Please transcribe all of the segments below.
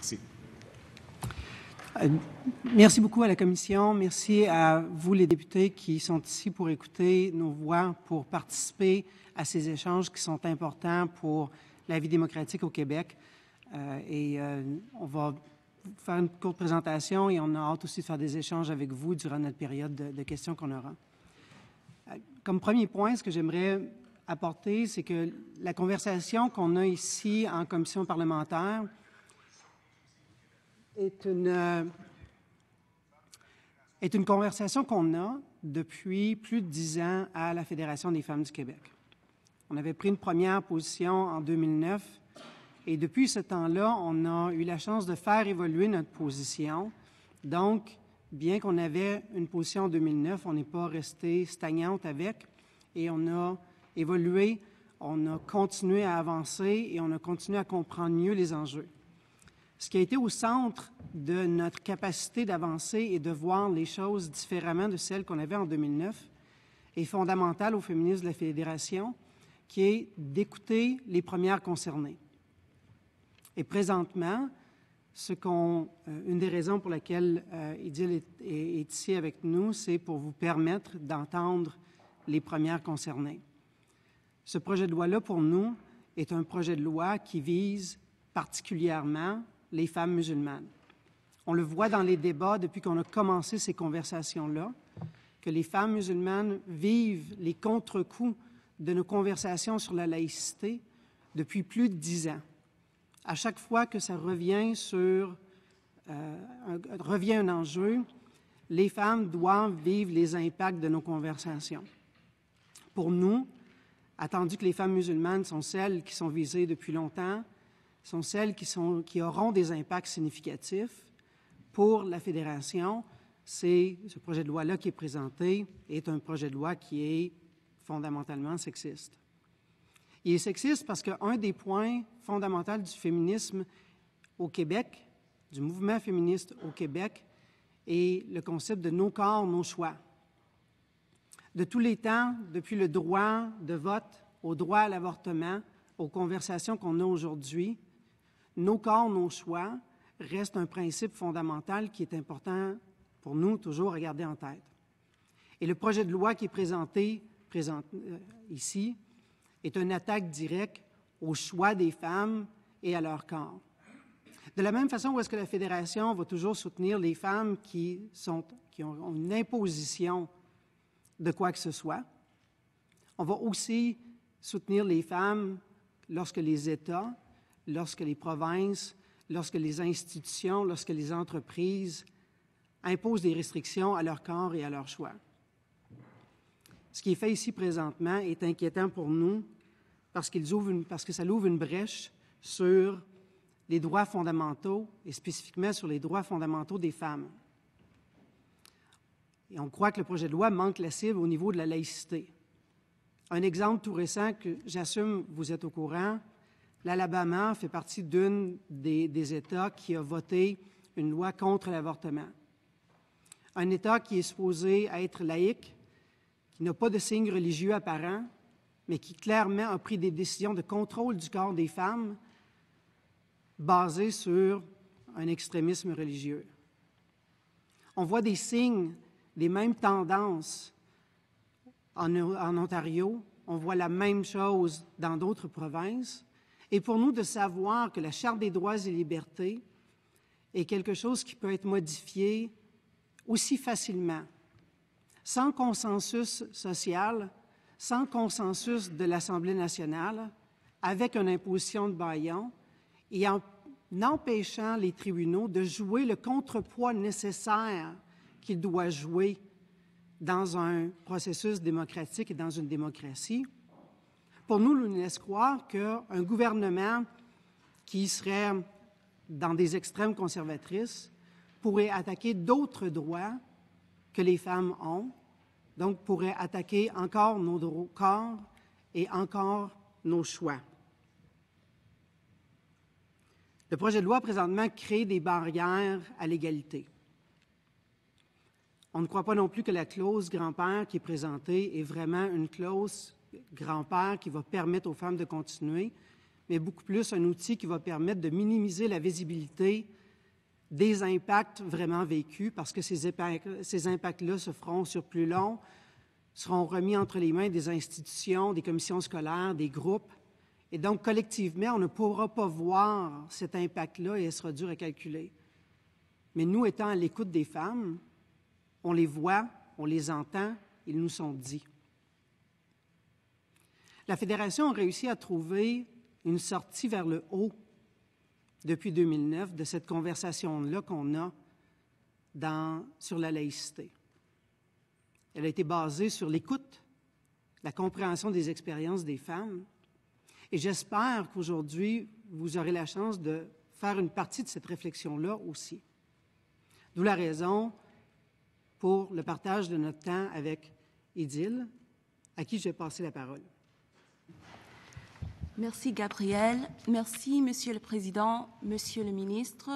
Merci. Merci beaucoup à la Commission. Merci à vous, les députés, qui sont ici pour écouter nos voix, pour participer à ces échanges qui sont importants pour la vie démocratique au Québec. On va faire une courte présentation et on a hâte aussi de faire des échanges avec vous durant notre période de questions qu'on aura. Comme premier point, ce que j'aimerais apporter, c'est que la conversation qu'on a ici en commission parlementaire est une conversation qu'on a depuis plus de 10 ans à la Fédération des femmes du Québec. On avait pris une première position en 2009 et depuis ce temps-là, on a eu la chance de faire évoluer notre position. Donc, bien qu'on avait une position en 2009, on n'est pas resté stagnante avec et on a évolué, on a continué à avancer et on a continué à comprendre mieux les enjeux. Ce qui a été au centre de notre capacité d'avancer et de voir les choses différemment de celles qu'on avait en 2009 est fondamental au féminisme de la Fédération, qui est d'écouter les premières concernées. Et présentement, une des raisons pour laquelle Idil est ici avec nous, c'est pour vous permettre d'entendre les premières concernées. Ce projet de loi-là, pour nous, est un projet de loi qui vise particulièrement les femmes musulmanes. On le voit dans les débats depuis qu'on a commencé ces conversations-là, que les femmes musulmanes vivent les contre-coups de nos conversations sur la laïcité depuis plus de 10 ans. À chaque fois que ça revient un enjeu, les femmes doivent vivre les impacts de nos conversations. Pour nous, attendu que les femmes musulmanes sont celles qui sont visées depuis longtemps, sont celles qui auront des impacts significatifs. Pour la Fédération, ce projet de loi-là qui est présenté est un projet de loi qui est fondamentalement sexiste. Il est sexiste parce qu'un des points fondamentaux du féminisme au Québec, du mouvement féministe au Québec, est le concept de « nos corps, nos choix ». De tous les temps, depuis le droit de vote, au droit à l'avortement, aux conversations qu'on a aujourd'hui, nos corps, nos choix reste un principe fondamental qui est important pour nous toujours à garder en tête. Et le projet de loi qui est présenté ici est une attaque directe au choix des femmes et à leur corps. De la même façon où est-ce que la Fédération va toujours soutenir les femmes qui ont une imposition de quoi que ce soit, on va aussi soutenir les femmes lorsque les États, lorsque les provinces, lorsque les institutions, lorsque les entreprises imposent des restrictions à leur corps et à leur choix. Ce qui est fait ici présentement est inquiétant pour nous parce que ça ouvre une brèche sur les droits fondamentaux et spécifiquement sur les droits fondamentaux des femmes. Et on croit que le projet de loi manque la cible au niveau de la laïcité. Un exemple tout récent que j'assume, vous êtes au courant, l'Alabama fait partie d'un des États qui a voté une loi contre l'avortement. Un État qui est supposé être laïque, qui n'a pas de signes religieux apparents, mais qui clairement a pris des décisions de contrôle du corps des femmes basées sur un extrémisme religieux. On voit des signes, des mêmes tendances en Ontario, on voit la même chose dans d'autres provinces. Et pour nous, de savoir que la Charte des droits et libertés est quelque chose qui peut être modifié aussi facilement, sans consensus social, sans consensus de l'Assemblée nationale, avec une imposition de bâillon et en empêchant les tribunaux de jouer le contrepoids nécessaire qu'ils doivent jouer dans un processus démocratique et dans une démocratie. Pour nous, nous laisse croire qu'un gouvernement qui serait dans des extrêmes conservatrices pourrait attaquer d'autres droits que les femmes ont, donc pourrait attaquer encore nos corps et encore nos choix. Le projet de loi présentement crée des barrières à l'égalité. On ne croit pas non plus que la clause grand-père qui est présentée est vraiment une clause grand-père qui va permettre aux femmes de continuer, mais beaucoup plus un outil qui va permettre de minimiser la visibilité des impacts vraiment vécus, parce que ces impacts-là se feront sur plus long, seront remis entre les mains des institutions, des commissions scolaires, des groupes. Et donc, collectivement, on ne pourra pas voir cet impact-là et il sera dur à calculer. Mais nous, étant à l'écoute des femmes, on les voit, on les entend, ils nous sont dits. La Fédération a réussi à trouver une sortie vers le haut depuis 2009 de cette conversation-là qu'on a sur la laïcité. Elle a été basée sur l'écoute, la compréhension des expériences des femmes. Et j'espère qu'aujourd'hui, vous aurez la chance de faire une partie de cette réflexion-là aussi. D'où la raison pour le partage de notre temps avec Édile, à qui je vais passer la parole. Merci, Gabriel. Merci, Monsieur le Président, Monsieur le Ministre,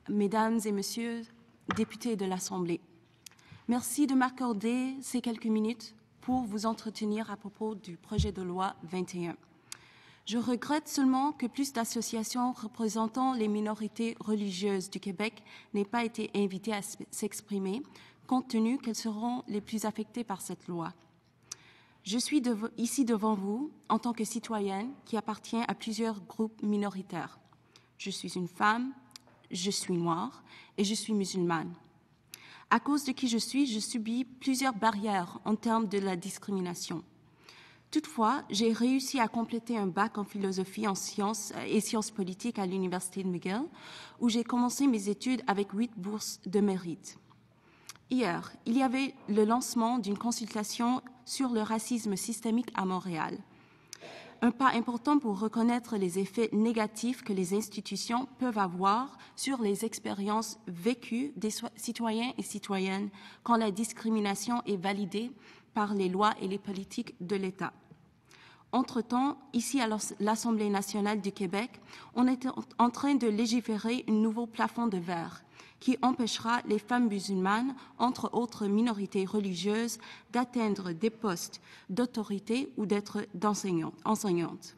Mesdames et Messieurs, députés de l'Assemblée. Merci de m'accorder ces quelques minutes pour vous entretenir à propos du projet de loi 21. Je regrette seulement que plus d'associations représentant les minorités religieuses du Québec n'aient pas été invitées à s'exprimer, compte tenu qu'elles seront les plus affectées par cette loi. Je suis ici devant vous en tant que citoyenne qui appartient à plusieurs groupes minoritaires. Je suis une femme, je suis noire et je suis musulmane. À cause de qui je subis plusieurs barrières en termes de la discrimination. Toutefois, j'ai réussi à compléter un bac en philosophie en sciences et sciences politiques à l'Université de McGill, où j'ai commencé mes études avec 8 bourses de mérite. Hier, il y avait le lancement d'une consultation sur le racisme systémique à Montréal. Un pas important pour reconnaître les effets négatifs que les institutions peuvent avoir sur les expériences vécues des citoyens et citoyennes quand la discrimination est validée par les lois et les politiques de l'État. Entre-temps, ici à l'Assemblée nationale du Québec, on est en train de légiférer un nouveau plafond de verre qui empêchera les femmes musulmanes, entre autres minorités religieuses, d'atteindre des postes d'autorité ou d'être enseignantes.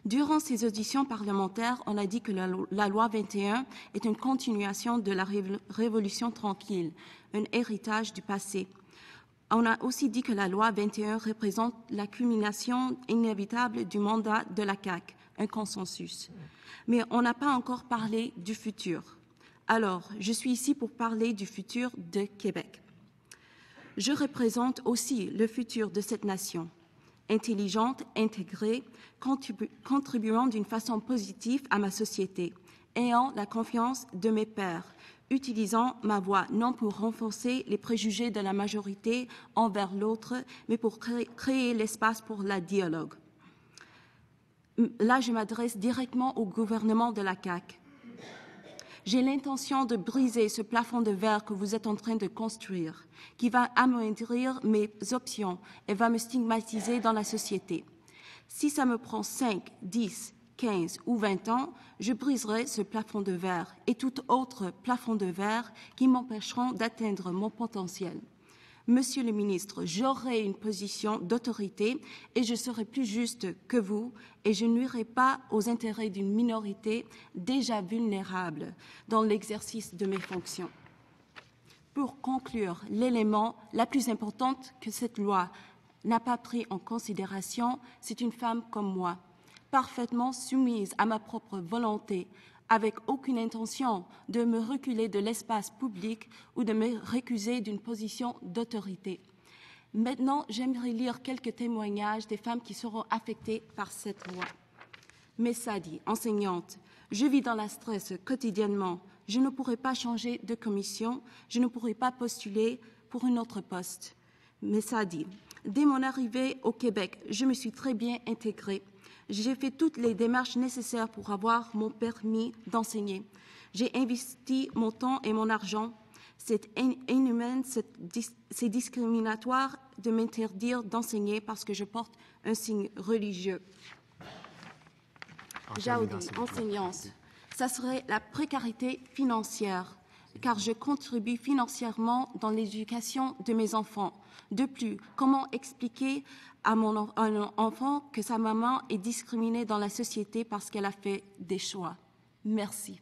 Durant ces auditions parlementaires, on a dit que la loi 21 est une continuation de la Révolution tranquille, un héritage du passé. On a aussi dit que la loi 21 représente la culmination inévitable du mandat de la CAQ, un consensus. Mais on n'a pas encore parlé du futur. Alors, je suis ici pour parler du futur de Québec. Je représente aussi le futur de cette nation, intelligente, intégrée, contribuant d'une façon positive à ma société, ayant la confiance de mes pairs, utilisant ma voix non pour renforcer les préjugés de la majorité envers l'autre, mais pour créer l'espace pour le dialogue. Là, je m'adresse directement au gouvernement de la CAQ. J'ai l'intention de briser ce plafond de verre que vous êtes en train de construire, qui va amoindrir mes options et va me stigmatiser dans la société. Si ça me prend 5, 10, 15 ou 20 ans, je briserai ce plafond de verre et tout autre plafond de verre qui m'empêcheront d'atteindre mon potentiel. Monsieur le ministre, j'aurai une position d'autorité et je serai plus juste que vous et je nuirai pas aux intérêts d'une minorité déjà vulnérable dans l'exercice de mes fonctions. Pour conclure, l'élément la plus importante que cette loi n'a pas pris en considération, c'est une femme comme moi, parfaitement soumise à ma propre volonté, avec aucune intention de me reculer de l'espace public ou de me récuser d'une position d'autorité. Maintenant, j'aimerais lire quelques témoignages des femmes qui seront affectées par cette loi. Messadi, enseignante, je vis dans la stress quotidiennement. Je ne pourrai pas changer de commission, je ne pourrai pas postuler pour un autre poste. Messadi, dès mon arrivée au Québec, je me suis très bien intégrée. J'ai fait toutes les démarches nécessaires pour avoir mon permis d'enseigner. J'ai investi mon temps et mon argent. C'est inhumain, c'est discriminatoire de m'interdire d'enseigner parce que je porte un signe religieux. Jaoudi, enseignante, ça serait la précarité financière. car je contribue financièrement dans l'éducation de mes enfants. De plus, comment expliquer à un enfant que sa maman est discriminée dans la société parce qu'elle a fait des choix? Merci.